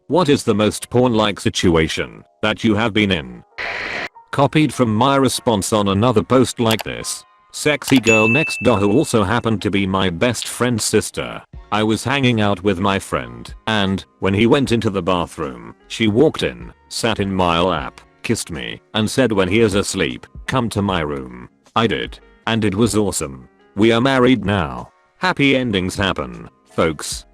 What is the most porn-like situation that you have been in? Copied from my response on another post like this. Sexy girl next door who also happened to be my best friend's sister. I was hanging out with my friend and when he went into the bathroom, she walked in, sat in my lap, kissed me and said when he is asleep, come to my room. I did. And it was awesome. We are married now. Happy endings happen, folks.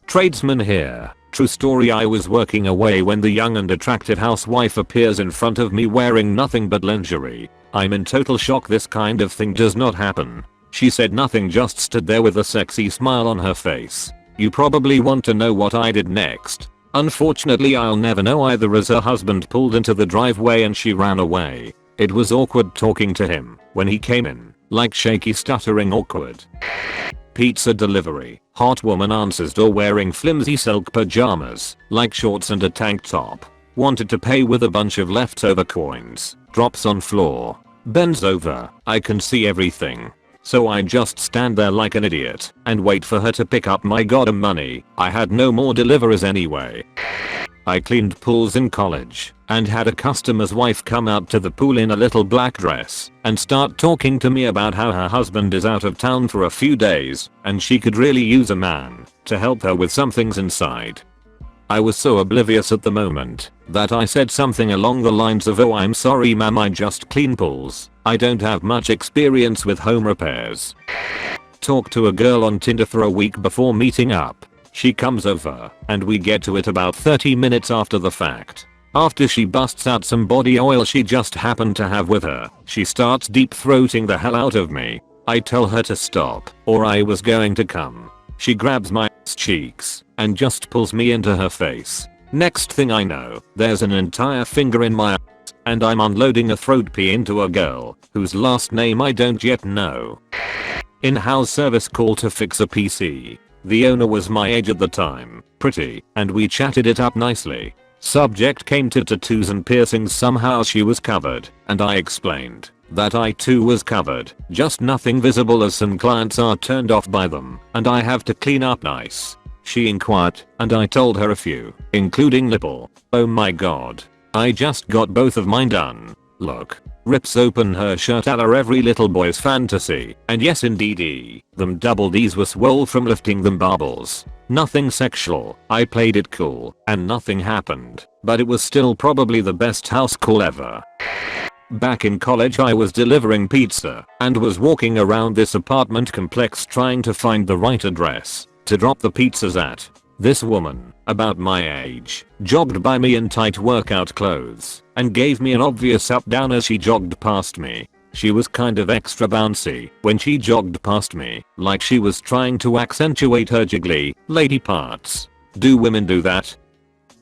Tradesman here. True story, I was working away when the young and attractive housewife appears in front of me wearing nothing but lingerie. I'm in total shock, this kind of thing does not happen. She said nothing, just stood there with a sexy smile on her face. You probably want to know what I did next. Unfortunately I'll never know either, as her husband pulled into the driveway and she ran away. It was awkward talking to him when he came in, like shaky stuttering awkward. Pizza delivery. Hot woman answers door wearing flimsy silk pajamas, like shorts and a tank top. Wanted to pay with a bunch of leftover coins. Drops on floor. Bends over. I can see everything. So I just stand there like an idiot and wait for her to pick up my goddamn money. I had no more deliverers anyway. I cleaned pools in college and had a customer's wife come out to the pool in a little black dress and start talking to me about how her husband is out of town for a few days and she could really use a man to help her with some things inside. I was so oblivious at the moment that I said something along the lines of, "Oh, I'm sorry ma'am, I just clean pools. I don't have much experience with home repairs." Talked to a girl on Tinder for a week before meeting up. She comes over and we get to it about 30 minutes after the fact. After she busts out some body oil she just happened to have with her, she starts deep throating the hell out of me. I tell her to stop or I was going to come. She grabs my cheeks and just pulls me into her face. Next thing I know, there's an entire finger in my ass and I'm unloading a throat pee into a girl whose last name I don't yet know. In-house service call to fix a PC. The owner was my age at the time, pretty, and we chatted it up nicely. Subject came to tattoos and piercings, somehow she was covered, and I explained that I too was covered, just nothing visible as some clients are turned off by them, and I have to clean up nice. She inquired, and I told her a few, including nipple. Oh my god. I just got both of mine done. Look. Rips open her shirt at her every little boy's fantasy, and yes indeed, them double D's were swole from lifting them bubbles. Nothing sexual, I played it cool, and nothing happened, but it was still probably the best house call ever. Back in college I was delivering pizza, and was walking around this apartment complex trying to find the right address to drop the pizzas at. This woman, about my age, jogged by me in tight workout clothes and gave me an obvious up down as she jogged past me. She was kind of extra bouncy when she jogged past me, like she was trying to accentuate her jiggly, lady parts. Do women do that?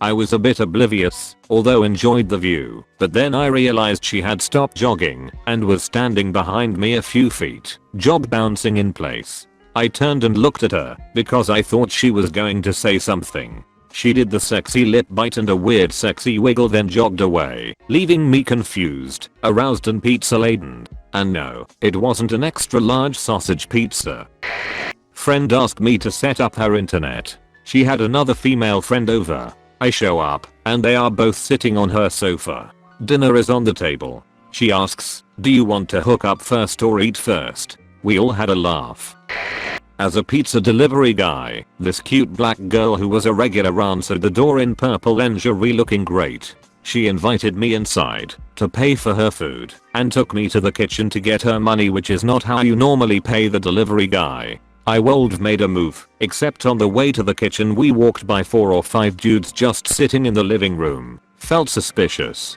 I was a bit oblivious, although enjoyed the view, but then I realized she had stopped jogging and was standing behind me a few feet, job bouncing in place. I turned and looked at her because I thought she was going to say something. She did the sexy lip bite and a weird sexy wiggle, then jogged away, leaving me confused, aroused and pizza laden. And no, it wasn't an extra large sausage pizza. Friend asked me to set up her internet. She had another female friend over. I show up and they are both sitting on her sofa. Dinner is on the table. She asks, "Do you want to hook up first or eat first?" We all had a laugh. As a pizza delivery guy, this cute black girl who was a regular answered the door in purple lingerie looking great. She invited me inside to pay for her food and took me to the kitchen to get her money, which is not how you normally pay the delivery guy. I would've made a move, except on the way to the kitchen we walked by 4 or 5 dudes just sitting in the living room. Felt suspicious.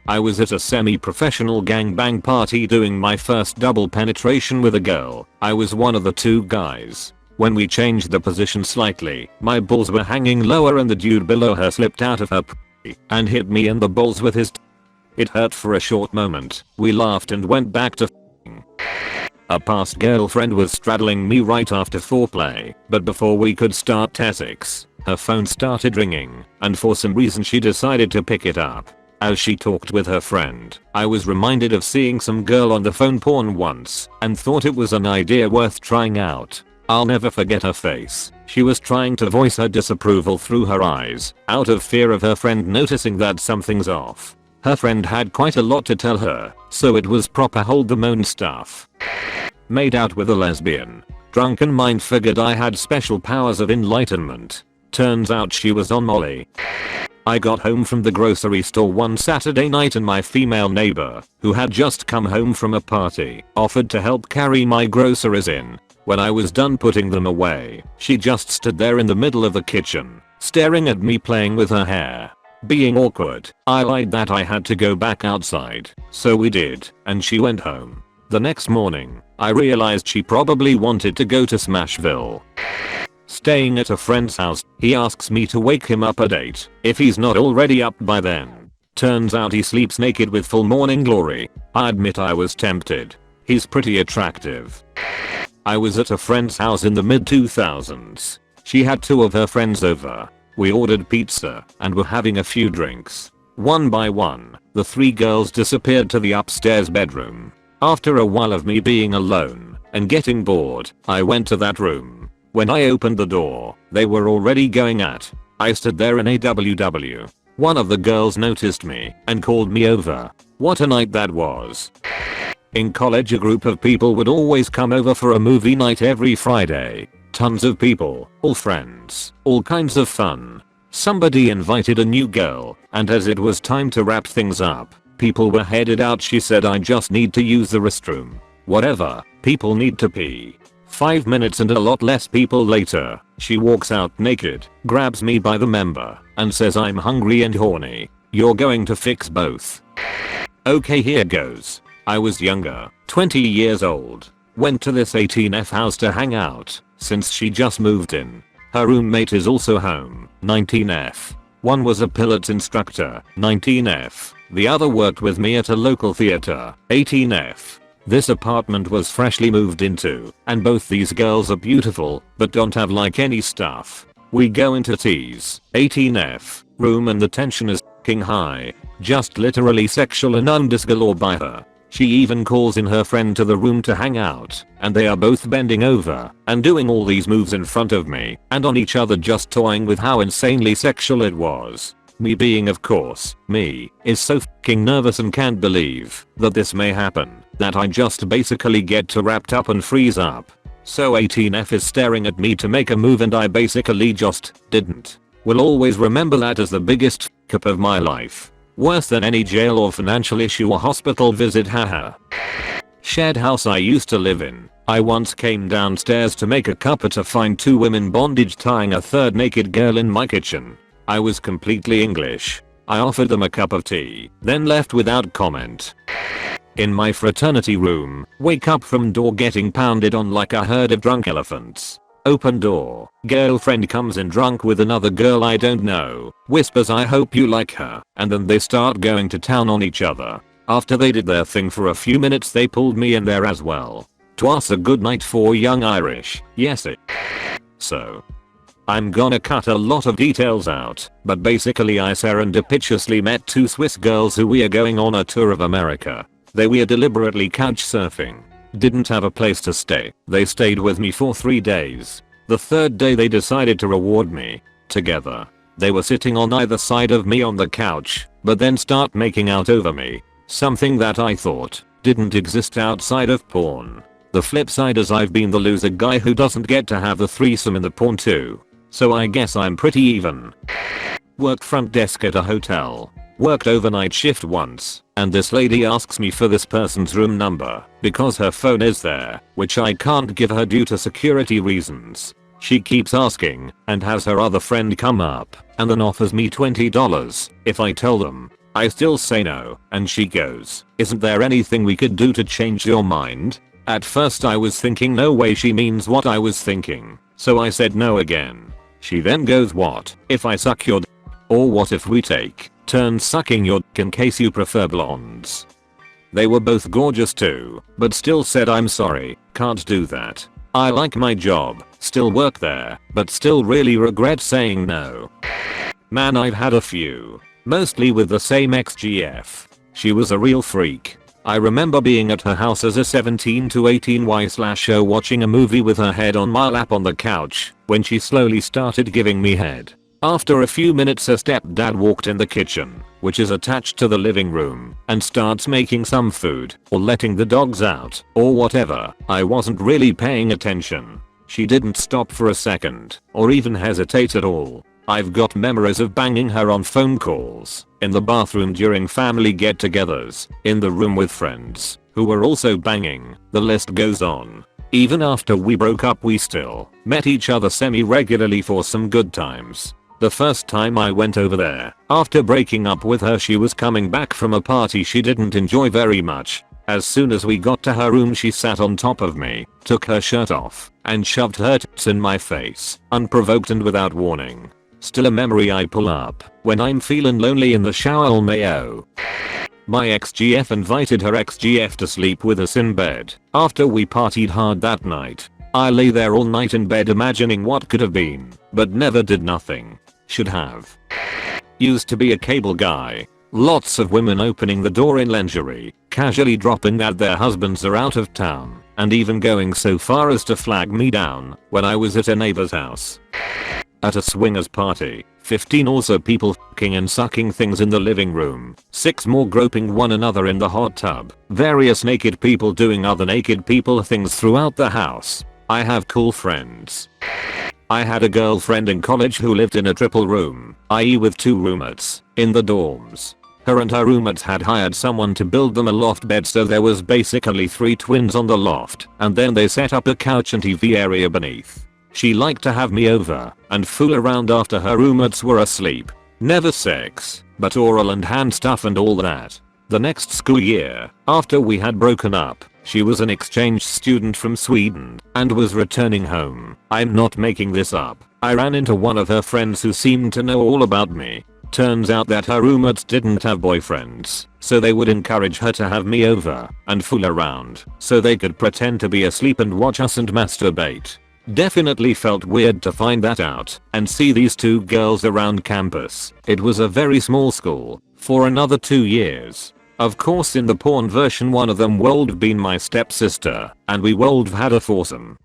I was at a semi-professional gangbang party doing my first double penetration with a girl. I was one of the 2 guys. When we changed the position slightly, my balls were hanging lower and the dude below her slipped out of her and hit me in the balls with his It hurt for a short moment. We laughed and went back to A past girlfriend was straddling me right after foreplay, but before we could start sex, her phone started ringing, and for some reason she decided to pick it up. As she talked with her friend, I was reminded of seeing some girl on the phone porn once and thought it was an idea worth trying out. I'll never forget her face. She was trying to voice her disapproval through her eyes, out of fear of her friend noticing that something's off. Her friend had quite a lot to tell her, so it was proper hold the moan stuff. Made out with a lesbian. Drunken mind figured I had special powers of enlightenment. Turns out she was on Molly. I got home from the grocery store one Saturday night and my female neighbor, who had just come home from a party, offered to help carry my groceries in. When I was done putting them away, she just stood there in the middle of the kitchen, staring at me playing with her hair. Being awkward, I lied that I had to go back outside, so we did, and she went home. The next morning, I realized she probably wanted to go to Smashville. Staying at a friend's house, he asks me to wake him up at 8 if he's not already up by then. Turns out he sleeps naked with full morning glory. I admit I was tempted. He's pretty attractive. I was at a friend's house in the mid-2000s. She had 2 of her friends over. We ordered pizza and were having a few drinks. One by one, the 3 girls disappeared to the upstairs bedroom. After a while of me being alone and getting bored, I went to that room. When I opened the door, they were already going at. I stood there in AWW. One of the girls noticed me and called me over. What a night that was. In college, a group of people would always come over for a movie night every Friday. Tons of people, all friends, all kinds of fun. Somebody invited a new girl, and as it was time to wrap things up, people were headed out. She said, I just need to use the restroom. Whatever, people need to pee. 5 minutes and a lot less people later, she walks out naked, grabs me by the member, and says I'm hungry and horny. You're going to fix both. Okay, here goes. I was younger, 20 years old. Went to this 18F house to hang out, since she just moved in. Her roommate is also home, 19F. One was a pilots instructor, 19F. The other worked with me at a local theater, 18F. This apartment was freshly moved into, and both these girls are beautiful, but don't have like any stuff. We go into T's, 18F, room and the tension is f***ing high. Just literally sexual anundis galore by her. She even calls in her friend to the room to hang out, and they are both bending over and doing all these moves in front of me and on each other, just toying with how insanely sexual it was. Me being, of course, me, is so f***ing nervous and can't believe that this may happen, that I just basically get to wrapped up and freeze up. So 18F is staring at me to make a move and I basically just didn't. Will always remember that as the biggest f*** up of my life. Worse than any jail or financial issue or hospital visit, haha. Shared house I used to live in. I once came downstairs to make a cuppa to find 2 women bondage tying a 3rd naked girl in my kitchen. I was completely English. I offered them a cup of tea, then left without comment. In my fraternity room, wake up from door getting pounded on like a herd of drunk elephants. Open door, girlfriend comes in drunk with another girl I don't know, whispers I hope you like her, and then they start going to town on each other. After they did their thing for a few minutes, they pulled me in there as well. 'Twas a good night for young Irish, yes it. So, I'm gonna cut a lot of details out, but basically I serendipitously met 2 Swiss girls who were going on a tour of America. They were deliberately couch surfing. Didn't have a place to stay. They stayed with me for 3 days. The 3rd day they decided to reward me. Together. They were sitting on either side of me on the couch, but then start making out over me. Something that I thought didn't exist outside of porn. The flip side is I've been the loser guy who doesn't get to have the threesome in the porn too. So I guess I'm pretty even. Worked front desk at a hotel. Worked overnight shift once, and this lady asks me for this person's room number because her phone is there, which I can't give her due to security reasons. She keeps asking and has her other friend come up and then offers me $20 if I tell them. I still say no, and she goes, "Isn't there anything we could do to change your mind?" At first I was thinking no way she means what I was thinking, so I said no again. She then goes, "What if I suck your d? Or what if we take turns sucking your d in case you prefer blondes?" They were both gorgeous too, but still said I'm sorry, can't do that. I like my job, still work there, but still really regret saying no. Man, I've had a few. Mostly with the same ex-GF. She was a real freak. I remember being at her house as a 17 to 18Y/0 watching a movie with her head on my lap on the couch when she slowly started giving me head. After a few minutes her stepdad walked in the kitchen, which is attached to the living room, and starts making some food or letting the dogs out or whatever. I wasn't really paying attention. She didn't stop for a second or even hesitate at all. I've got memories of banging her on phone calls, in the bathroom during family get-togethers, in the room with friends who were also banging. The list goes on. Even after we broke up we still met each other semi-regularly for some good times. The first time I went over there, after breaking up with her, she was coming back from a party she didn't enjoy very much. As soon as we got to her room she sat on top of me, took her shirt off, and shoved her tits in my face, unprovoked and without warning. Still a memory I pull up when I'm feeling lonely in the shower. LMAO. My ex-GF invited her ex-GF to sleep with us in bed after we partied hard that night. I lay there all night in bed imagining what could have been, but never did. Nothing. Should have. Used to be a cable guy. Lots of women opening the door in lingerie, casually dropping that their husbands are out of town, and even going so far as to flag me down when I was at a neighbor's house. At a swingers party, 15 also people f***ing and sucking things in the living room, 6 more groping one another in the hot tub, various naked people doing other naked people things throughout the house. I have cool friends. I had a girlfriend in college who lived in a triple room, i.e. with 2 roommates, in the dorms. Her and her roommates had hired someone to build them a loft bed, so there was basically 3 twins on the loft, and then they set up a couch and TV area beneath. She liked to have me over and fool around after her roommates were asleep. Never sex, but oral and hand stuff and all that. The next school year, after we had broken up, she was an exchange student from Sweden and was returning home. I'm not making this up. I ran into one of her friends who seemed to know all about me. Turns out that her roommates didn't have boyfriends, so they would encourage her to have me over and fool around so they could pretend to be asleep and watch us and masturbate. Definitely felt weird to find that out and see these 2 girls around campus. It was a very small school for another 2 years. Of course in the porn version one of them would have been my stepsister and we would have had a foursome.